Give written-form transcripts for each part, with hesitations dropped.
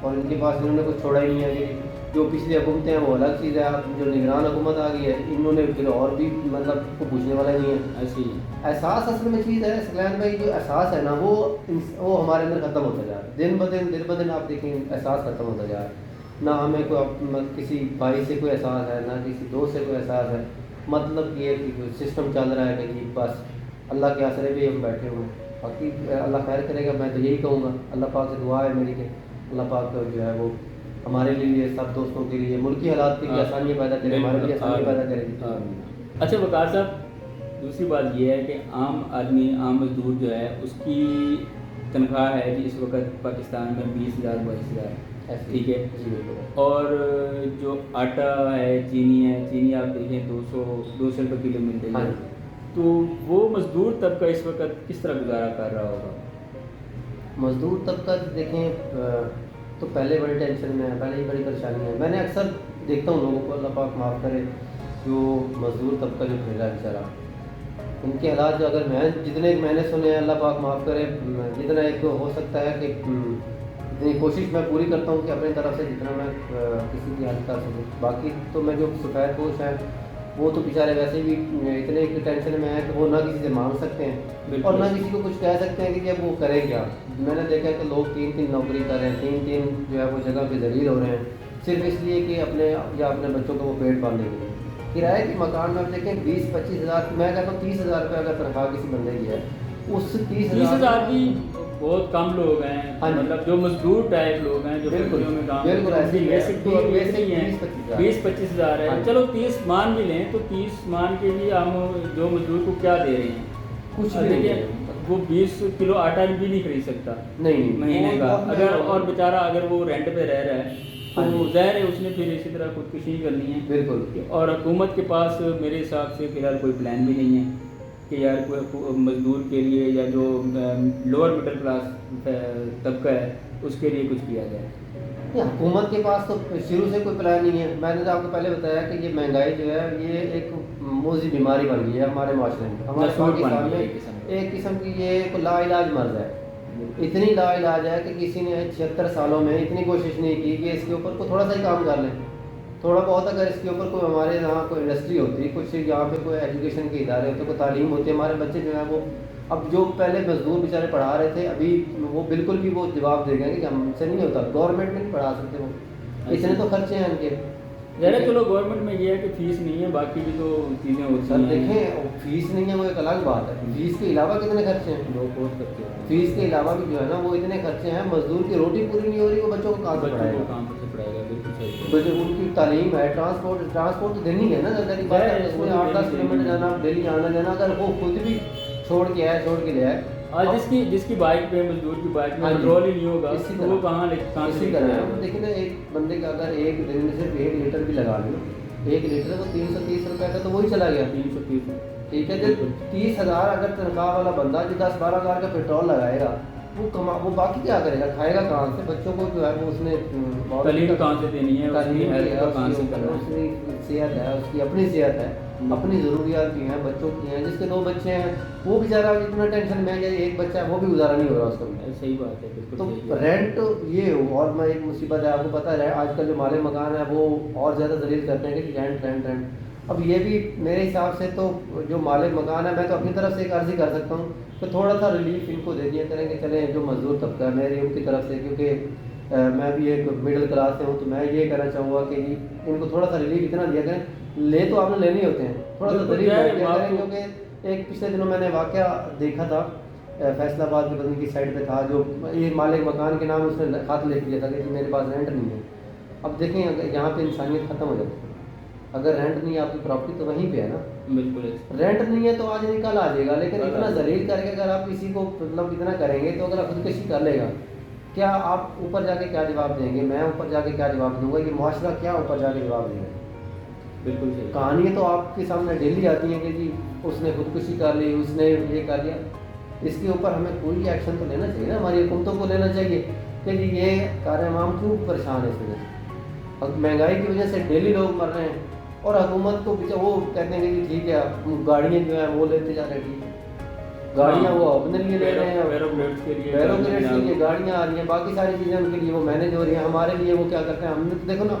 اور ان کے پاس انہوں نے کچھ چھوڑا ہی نہیں ہے کہ جو پچھلی حکومتیں ہیں وہ الگ چیز ہے، اب جو نگران حکومت آ گئی ہے انہوں نے پھر اور بھی مطلب کو پوچھنے والا نہیں ہے. ایسی احساس اصل میں چیز ہے سکلین بھائی، جو احساس ہے نا وہ ہمارے اندر ختم ہوتا جا رہا ہے، دن بہ دن آپ دیکھیں احساس ختم ہوتا جا رہا ہے. نہ ہمیں کوئی کسی بھائی سے کوئی احساس ہے، نہ کسی دوست سے کوئی احساس ہے. مطلب یہ کہ سسٹم چل رہا ہے کہ جی بس اللہ کے آسرے پہ ہم بیٹھے ہوئے ہیں. باقی اللہ خیر کرے گا، میں تو یہی کہوں گا، اللہ پاک سے دعا ہے میری کہ اللہ پاک جو ہے وہ ہمارے لیے سب دوستوں کے لیے ملکی حالات کے لیے آسانی پیدا کرے، ہمارے لیے آسانی پیدا کرے. اچھا وقار صاحب، دوسری بات یہ ہے کہ عام آدمی، عام مزدور جو ہے اس کی تنخواہ ہے جی اس وقت پاکستان میں 20,000 22,000، ٹھیک ہے جی. اور جو آٹا ہے، چینی آپ دیکھیں 200 روپے کلو مل رہی ہے. تو وہ مزدور طبقہ اس وقت کس طرح گزارا کر رہا ہوگا؟ مزدور طبقہ دیکھیں تو پہلے بڑی ٹینشن میں ہے، پہلے ہی بڑی پریشانی ہے. میں نے اکثر دیکھتا ہوں لوگوں کو، اللہ پاک معاف کرے، جو مزدور طبقہ جو پھر رہا ہے بیچارہ، ان کے حالات جو اگر جتنے میں نے سنے ہیں، اللہ پاک معاف کرے، جتنا ایک ہو سکتا ہے کہ اتنی کوشش میں پوری کرتا ہوں کہ اپنی طرف سے جتنا میں کسی کی حل کر سکوں. باقی تو میں جو سفید پوش ہیں وہ تو بیچارے ویسے بھی اتنے ٹینشن میں ہیں کہ وہ نہ کسی سے مانگ سکتے ہیں اور نہ کسی کو کچھ کہہ سکتے ہیں کہ جب وہ کریں کیا. میں نے دیکھا کہ لوگ 3 نوکری کر رہے ہیں، 3 جو ہے وہ جگہ پہ ذلیل ہو رہے ہیں صرف اس لیے کہ اپنے یا اپنے بچوں کو وہ پیٹ پالنے کے لیے. کرائے کے مکان میں دیکھیں 20-25 ہزار، میں کہتا ہوں 30,000 روپے اگر تنخواہ کسی بندے کی ہے، اس 30,000 بھی بہت کم لوگ ہیں. مطلب جو مزدور ٹائپ لوگ ہیں جو فیکٹریوں میں کام کرتے ہیں، بیسک تو ابھی ایسے ہی ہیں، 20-25 ہزار ہے. چلو 30 مان بھی لیں تو 30 مان کے بھی ہم جو مزدور کو کیا دے رہے ہیں؟ کچھ نہیں. وہ 20 کلو آٹا بھی نہیں خرید سکتا نہیں مہینے کا اگر، اور بیچارہ اگر وہ رینٹ پہ رہ رہا ہے تو ظاہر ہے اس نے پھر اسی طرح خودکشی کرنی ہے. بالکل. اور حکومت کے پاس میرے حساب سے فی الحال کوئی پلان بھی نہیں ہے کہ یار کوئی مزدور کے لیے یا جو لوور مڈل کلاس طبقہ ہے اس کے لیے کچھ کیا جائے. حکومت کے پاس تو شروع سے کوئی پلان نہیں ہے. میں نے آپ کو پہلے بتایا کہ یہ مہنگائی جو ہے یہ ایک موذی بیماری بن گئی ہے ہمارے معاشرے میں، ہمارے پاکستان میں ایک قسم کی یہ ایک لا علاج مرض ہے. اتنی لا علاج ہے کہ کسی نے 76 سالوں میں اتنی کوشش نہیں کی کہ اس کے اوپر کو تھوڑا سا ہی کام کر لیں. تھوڑا بہت اگر اس کے اوپر کوئی ہمارے یہاں کوئی انڈسٹری ہوتی، کچھ یہاں پہ کوئی ایجوکیشن کے ادارے ہوتے، کوئی تعلیم ہوتی، ہمارے بچے جو ہیں وہ اب جو پہلے مزدور بیچارے پڑھا رہے تھے ابھی وہ بالکل بھی وہ جواب دے گئے کہ ہم سے نہیں ہوتا، گورنمنٹ میں نہیں پڑھا سکتے، وہ اتنے تو خرچے ہیں ان کے. چلو گورنمنٹ میں یہ ہے کہ فیس نہیں ہے، باقی بھی تو چیزیں ہوتی ہیں. دیکھیں فیس نہیں ہے وہ ایک الگ بات ہے، فیس کے علاوہ کتنے خرچے ہیں، لوگ بہت خرچے ہیں. فیس کے علاوہ بھی جو ہے نا وہ اتنے خرچے ہیں. مزدور کی روٹی پوری نہیں ہو رہی، وہ بچوں کو کہاں سے پڑھائے گا؟ بالکل صحیح. بچوں ان کی تعلیم ہے، ٹرانسپورٹ تو دینی ہے نا. اگر بات ہے اس میں 8-10 کلو میٹر جانا، ڈیلی آنا جانا، اگر وہ خود بھی چھوڑ کے لے آئے، اور جس کی بائک پہ، مزدور کی بائک میں پیٹرول ہی نہیں ہوگا تو وہ کہاں اسی طرح ہے. دیکھیں نا ایک بندے کا اگر ایک دن میں صرف 1 لیٹر بھی لگا لیں، 1 لیٹر تو 330 روپے کا تو وہی چلا گیا. 330. ٹھیک ہے. جب 30,000 اگر تنخواہ والا بندہ جو 10-12 ہزار کا پیٹرول لگائے گا، وہ باقی کیا کرے گا؟ کھائے گا کہاں سے؟ بچوں کو جو ہے وہ اس نے تعلیم کہاں سے دینی ہے؟ تعلیم ہے، اس کی صحت ہے، اس کی اپنی صحت ہے، اپنی ضروریات کی ہیں، بچوں کی ہیں. جس کے 2 بچے ہیں وہ بیچارہ اتنا ٹینشن میں ہے، ایک بچہ ہے وہ بھی گزارا نہیں ہو رہا اس کا. صحیح بات ہے. تو رینٹ یہ ہو، اور میں ایک مصیبت ہے آپ کو پتہ ہے آج کل جو مالک مکان ہے وہ اور زیادہ ذلیل کرتے ہیں کہ رینٹ. اب یہ بھی میرے حساب سے تو جو مالک مکان ہے، میں تو اپنی طرف سے ایک عرضی کر سکتا ہوں کہ تھوڑا سا ریلیف ان کو دے دیا کریں کہ چلیں جو مزدور طبقہ ہے میری ان کی طرف سے، کیونکہ میں بھی ایک مڈل کلاس سے ہوں تو میں یہ کہنا چاہوں گا کہ ان کو تھوڑا سا ریلیف اتنا دیا کریں. لے تو آپ نے لینے ہوتے ہیں، تھوڑا سا ریلیف دیا کریں. کیونکہ ایک پچھلے دنوں میں نے واقعہ دیکھا تھا فیصلہ آباد کے بدن کی سائڈ پہ تھا، جو یہ مالک مکان کے نام اس نے خط لکھ دیا تھا کہ میرے پاس رینٹ نہیں ہے. اب دیکھیں اگر یہاں پہ انسانیت ختم ہو جاتی ہے. اگر رینٹ نہیں ہے آپ کی پراپرٹی تو وہیں پہ ہے نا. بالکل. رینٹ نہیں ہے تو آج نہیں کل آ جائے گا، لیکن اتنا ذلیل کر کے اگر آپ کسی کو مطلب اتنا کریں گے تو اگر آپ خودکشی کر لے گا، کیا آپ اوپر جا کے کیا جواب دیں گے؟ میں اوپر جا کے کیا جواب دوں گا؟ یہ معاشرہ کیا اوپر جا کے جواب دے گا؟ بالکل صحیح. کہانیاں تو آپ کے سامنے ڈیلی آتی ہیں کہ جی اس نے خودکشی کر لی، اس نے یہ کر لیا. اس کے اوپر ہمیں کوئی ایکشن تو لینا چاہیے نا، ہماری حکومتوں کو لینا چاہیے کہ جی یہ کار عوام کیوں پریشان ہے اس وجہ سے. مہنگائی کی وجہ سے ڈیلی لوگ مر رہے ہیں اور حکومت کو پیچھے وہ کہتے ہیں کہ جی ٹھیک ہے گاڑیاں جو ہیں وہ لیتے جا رہے ہیں. ٹھیک ہے گاڑیاں وہ اپنے لیے لے رہے ہیں، ایروپلیٹس کے لیے ایروپلیٹس کے لیے گاڑیاں آ رہی ہیں، باقی ساری چیزیں ان کے لیے وہ مینیج ہو رہی ہیں. ہمارے لیے وہ کیا کرتے ہیں، ہم نے تو دیکھو نا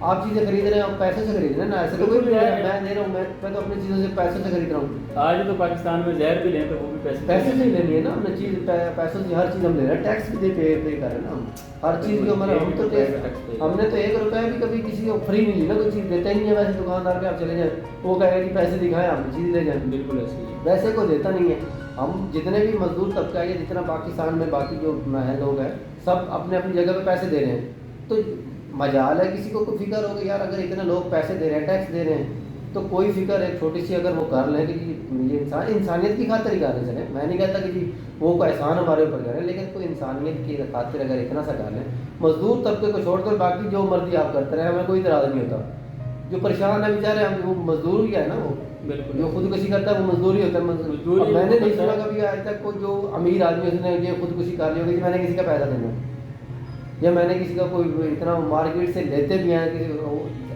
آپ چیزیں خرید رہے ہیں آپ پیسے سے خرید رہے ہیں نا، ایسے تو کوئی نہیں ہے میں دے رہا ہوں، میں تو اپنی چیزوں سے پیسوں سے خرید رہا ہوں. آج تو پاکستان میں زہر بھی لیں تو وہ بھی پیسے سے ہی لینی ہے نا ہم نے چیز، پیسوں سے ہر چیز ہم لے رہے ہیں، ٹیکس بھی پے کر رہے ہیں نا ہم ہر چیز کو. ہمارا ہم تو ہم نے تو 1 روپیہ بھی کبھی کسی کو فری نہیں لی نا، کوئی چیز دیتا ہی نہیں ہے. ویسے دکاندار پہ آپ چلے جائیں وہ کہے گا جی پیسے دکھائیں آپ چیز لے جائیں، بالکل ایسے ہی ویسے کو دیتا نہیں ہے. ہم جتنے بھی مزدور طبقہ ہے جتنا پاکستان میں باقی جو ہے لوگ ہیں سب اپنے اپنی جگہ پہ پیسے دے رہے ہیں. تو مجال ہے کسی کو کوئی فکر ہو کہ یار اگر اتنے لوگ پیسے دے رہے ہیں ٹیکس دے رہے ہیں تو کوئی فکر ہے چھوٹی سی اگر وہ کر لیں کہ جی یہ انسانیت کی خاطر ہی کر رہے چلیں. میں نہیں کہتا کہ جی وہ کوئی احسان ہمارے اوپر کریں، لیکن کوئی انسانیت کی خاطر اگر اتنا سا کر لیں. مزدور طبقے کو چھوڑ کر باقی جو مرضی آپ کرتے رہے ہمیں کوئی اعتراض نہیں ہوتا. جو پریشان ہے بیچارے ہم وہ مزدور ہی ہے نا، وہ بالکل جو خودکشی کرتا ہے وہ مزدور ہی ہوتا ہے. اب میں نے نہیں سنا کبھی آج تک کوئی جو امیر آدمی اس نے یہ خودکشی کر لی ہوگی کہ میں نے کسی کا پیسہ دینا یا میں نے کسی کا کوئی اتنا مارکیٹ سے لیتے بھی ہیں کسی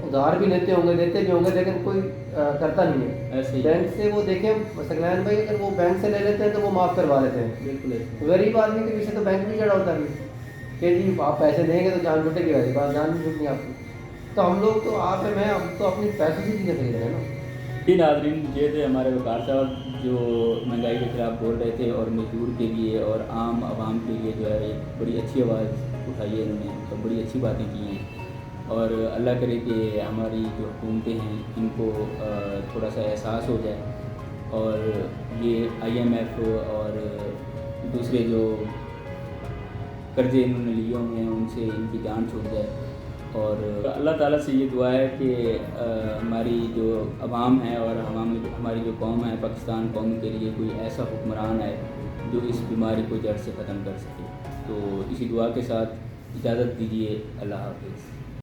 ادھار بھی لیتے ہوں گے دیتے بھی ہوں گے لیکن کوئی کرتا نہیں ہے. ایسے ہی بینک سے وہ دیکھیں سکلین بھائی اگر وہ بینک سے لے لیتے ہیں تو وہ معاف کروا لیتے ہیں. بالکل غریب آدمی کے پیچھے تو بینک بھی چڑھا ہوتا ہے کہ جی آپ پیسے دیں گے تو جان چھوٹے گی، ویسی بات جان نہیں چھوٹنی آپ کی. تو ہم لوگ تو آپ میں ہم تو اپنی پیسوں سے چیزیں خرید رہے ہیں نا. جی ناظرین، یہ تھے ہمارے وقار صاحب جو مہنگائی کے خلاف بول رہے تھے اور مزدور کے لیے اور عام عوام کے لیے جو ہے ایک بڑی اچھی آواز اٹھائی ہے انہوں نے اور بڑی اچھی باتیں کی ہیں. اور اللہ کرے کہ ہماری جو حکومتیں ہیں ان کو تھوڑا سا احساس ہو جائے اور یہ IMF اور دوسرے جو قرضے انہوں نے لیے ہوئے ہیں ان سے ان کی جان چھوٹ جائے. اور اللہ تعالیٰ سے یہ دعا ہے کہ ہماری جو عوام ہے اور ہماری جو قوم ہے پاکستان قوم کے لیے کوئی ایسا حکمران ہے جو اس بیماری کو جڑ سے ختم کر سکے. تو اسی دعا کے ساتھ اجازت دیجیے. اللہ حافظ.